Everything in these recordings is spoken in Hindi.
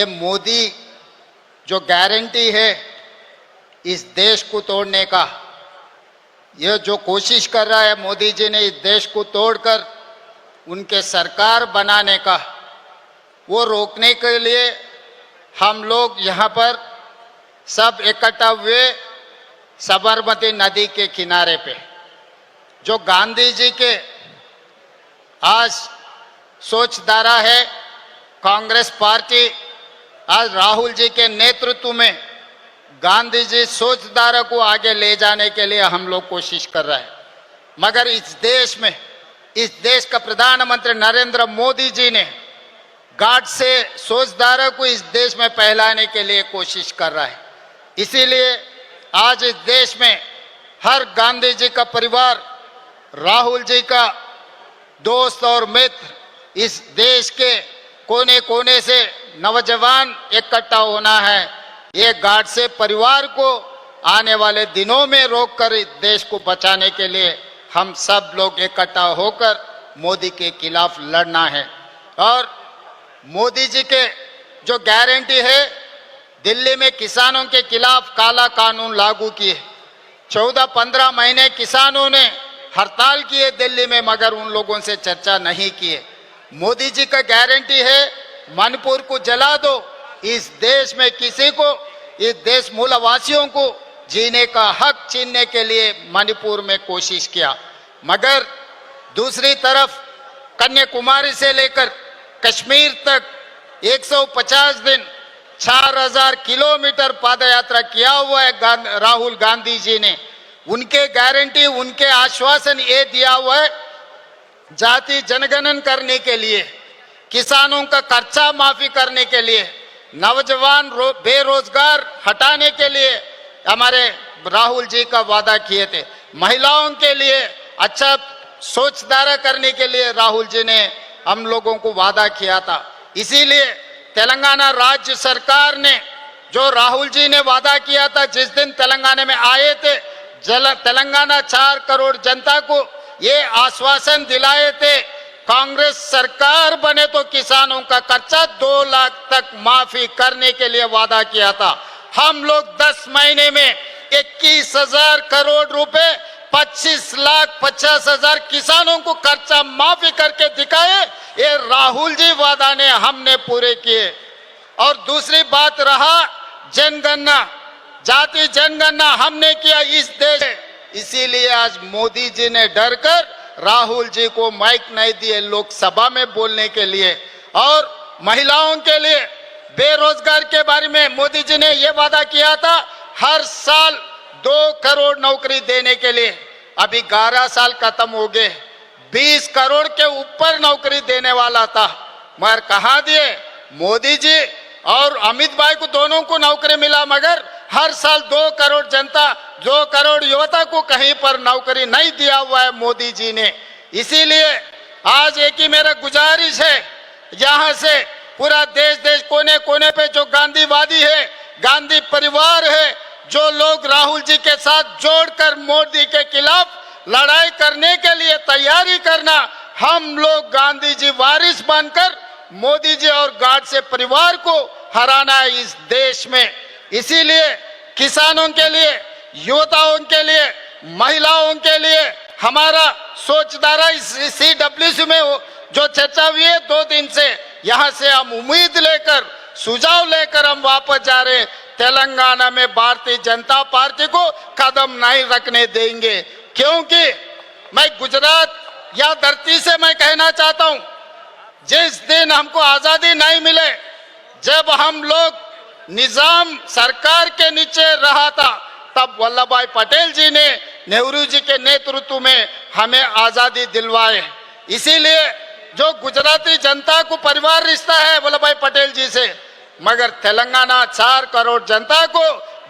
ये मोदी जो गारंटी है इस देश को तोड़ने का, ये जो कोशिश कर रहा है मोदी जी ने इस देश को तोड़कर उनके सरकार बनाने का, वो रोकने के लिए हम लोग यहाँ पर सब इकट्ठा हुए साबरमती नदी के किनारे पे। जो गांधी जी के आज सोचधारा है, कांग्रेस पार्टी आज राहुल जी के नेतृत्व में गांधी जी सोचधारा को आगे ले जाने के लिए हम लोग कोशिश कर रहे हैं। मगर इस देश में, इस देश का प्रधानमंत्री नरेंद्र मोदी जी ने गाढ़ से सोचधारा को इस देश में फैलाने के लिए कोशिश कर रहा है। इसीलिए आज इस देश में हर गांधी जी का परिवार, राहुल जी का दोस्त और मित्र, इस देश के कोने कोने से नौजवान इकट्ठा होना है। ये गाढ़ से परिवार को आने वाले दिनों में रोककर इस देश को बचाने के लिए हम सब लोग इकट्ठा होकर मोदी के खिलाफ लड़ना है। और मोदी जी के जो गारंटी है, दिल्ली में किसानों के खिलाफ काला कानून लागू किए। 14-15 महीने किसानों ने हड़ताल किए दिल्ली में, मगर उन लोगों से चर्चा नहीं किए। मोदी जी का गारंटी है मणिपुर को जला दो। इस देश में किसी को, इस देश मूलवासियों को जीने का हक छीनने के लिए मणिपुर में कोशिश किया। मगर दूसरी तरफ कन्याकुमारी से लेकर कश्मीर तक 150 दिन 4000 किलोमीटर पदयात्रा किया हुआ है राहुल गांधी जी ने। उनके गारंटी, उनके आश्वासन ये दिया हुआ है जाति जनगणन करने के लिए, किसानों का खर्चा माफी करने के लिए, नौजवान बेरोजगार हटाने के लिए हमारे राहुल जी का वादा किए थे। महिलाओं के लिए अच्छा सोचधारा करने के लिए राहुल जी ने हम लोगों को वादा किया था। इसीलिए तेलंगाना राज्य सरकार ने जो राहुल जी ने वादा किया था, जिस दिन तेलंगाना में आए थे, तेलंगाना 4 करोड़ जनता को ये आश्वासन दिलाए थे, कांग्रेस सरकार बने तो किसानों का खर्चा 2 लाख तक माफी करने के लिए वादा किया था। हम लोग 10 महीने में 21,000 करोड़ रुपए 25,50,000 किसानों को खर्चा माफी करके दिखाए। ये राहुल जी वादा ने हमने पूरे किए। और दूसरी बात रहा जनगणना, जाति जनगणना हमने किया इस देश। इसीलिए आज मोदी जी ने डरकर राहुल जी को माइक नहीं दिए लोकसभा में बोलने के लिए। और महिलाओं के लिए, बेरोजगार के बारे में मोदी जी ने यह वादा किया था हर साल 2 करोड़ नौकरी देने के लिए। अभी 11 साल खत्म हो गए, 20 करोड़ के ऊपर नौकरी देने वाला था, मगर कहाँ दिए? मोदी जी और अमित भाई को दोनों को नौकरी मिला, मगर हर साल 2 करोड़ जनता, 2 करोड़ युवता को कहीं पर नौकरी नहीं दिया हुआ है मोदी जी ने। इसीलिए आज एक ही मेरा गुजारिश है, यहाँ से पूरा देश कोने कोने पे जो गांधीवादी है, गांधी परिवार है, जो लोग राहुल जी के साथ जोड़कर मोदी के खिलाफ लड़ाई करने के लिए तैयारी करना, हम लोग गांधी जी वारिस बनकर मोदी जी और गाढ़ से परिवार को हराना है इस देश में। इसीलिए किसानों के लिए, युवताओं के लिए, महिलाओं के लिए हमारा सोचधारा इस CWC में जो चर्चा हुई है 2 दिन से, यहाँ से हम उम्मीद लेकर, सुझाव लेकर हम वापस जा रहे हैं। तेलंगाना में भारतीय जनता पार्टी को कदम नहीं रखने देंगे, क्योंकि मैं गुजरात या धरती से मैं कहना चाहता हूं, जिस दिन हमको आजादी नहीं मिले, जब हम लोग निजाम सरकार के नीचे रहा था, तब वल्लभ भाई पटेल जी ने नेहरू जी के नेतृत्व में हमें आजादी दिलवाए। इसीलिए जो गुजराती जनता को परिवार रिश्ता है वल्लभ भाई पटेल जी से, मगर तेलंगाना 4 करोड़ जनता को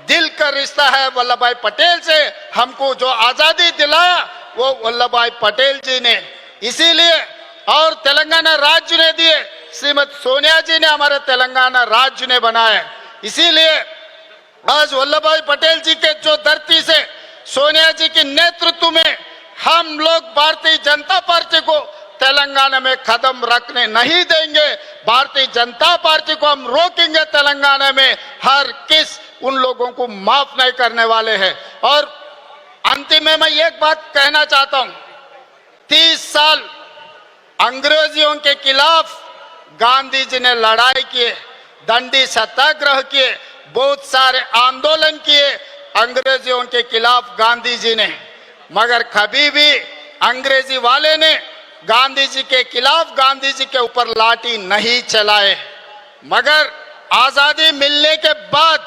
दिल का रिश्ता है वल्लभ भाई पटेल से। हमको जो आजादी दिलाया वो वल्लभ भाई पटेल जी ने। इसीलिए और तेलंगाना राज्य ने दिए, श्रीमती सोनिया जी ने हमारे तेलंगाना राज्य ने बनाया। इसीलिए आज वल्लभ भाई पटेल जी के जो धरती से, सोनिया जी के नेतृत्व में हम लोग भारतीय जनता पार्टी को तेलंगाना में कदम रखने नहीं देंगे। भारतीय जनता पार्टी को हम रोकेंगे तेलंगाना में, हर किस उन लोगों को माफ नहीं करने वाले हैं। और अंतिम में मैं एक बात कहना चाहता हूं, 30 साल अंग्रेजियों के खिलाफ गांधी जी ने लड़ाई किए, दंडी सत्याग्रह किए, बहुत सारे आंदोलन किए अंग्रेजियों के खिलाफ गांधी जी ने, मगर कभी भी अंग्रेजी वाले ने गांधी जी के खिलाफ गांधी जी के ऊपर लाठी नहीं चलाए। मगर आजादी मिलने के बाद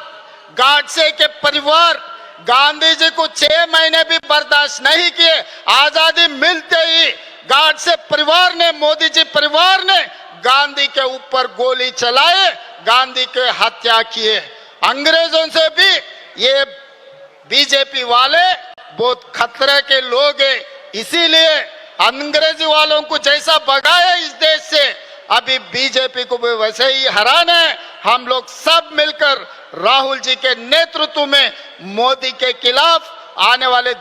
गाडसे के परिवार गांधी जी को 6 महीने भी बर्दाश्त नहीं किए। आजादी मिलते ही गाडसे परिवार ने, मोदी जी परिवार ने गांधी के ऊपर गोली चलाए, गांधी के हत्या किए। अंग्रेजों से भी ये बीजेपी वाले बहुत खतरे के लोग हैं, इसीलिए अंग्रेजी वालों को जैसा भगाया इस देश से, अभी बीजेपी को भी वैसे ही हराना है। हम लोग सब मिलकर राहुल जी के नेतृत्व में मोदी के खिलाफ आने वाले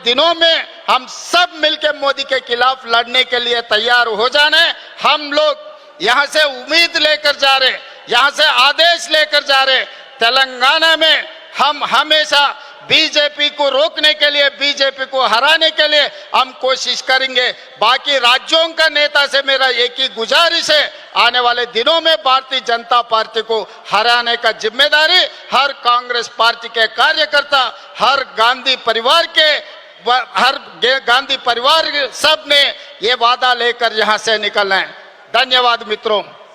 दिनों में हम सब मिलकर मोदी के खिलाफ लड़ने के लिए तैयार हो जाना है। हम लोग यहाँ से उम्मीद लेकर जा रहे, यहाँ से आदेश लेकर जा रहे, तेलंगाना में हम हमेशा बीजेपी को रोकने के लिए, बीजेपी को हराने के लिए हम कोशिश करेंगे। बाकी राज्यों का नेता से मेरा एक ही गुजारिश है, आने वाले दिनों में भारतीय जनता पार्टी को हराने का जिम्मेदारी हर कांग्रेस पार्टी के कार्यकर्ता, हर गांधी परिवार सब ने ये वादा लेकर यहाँ से निकलना है। धन्यवाद मित्रों।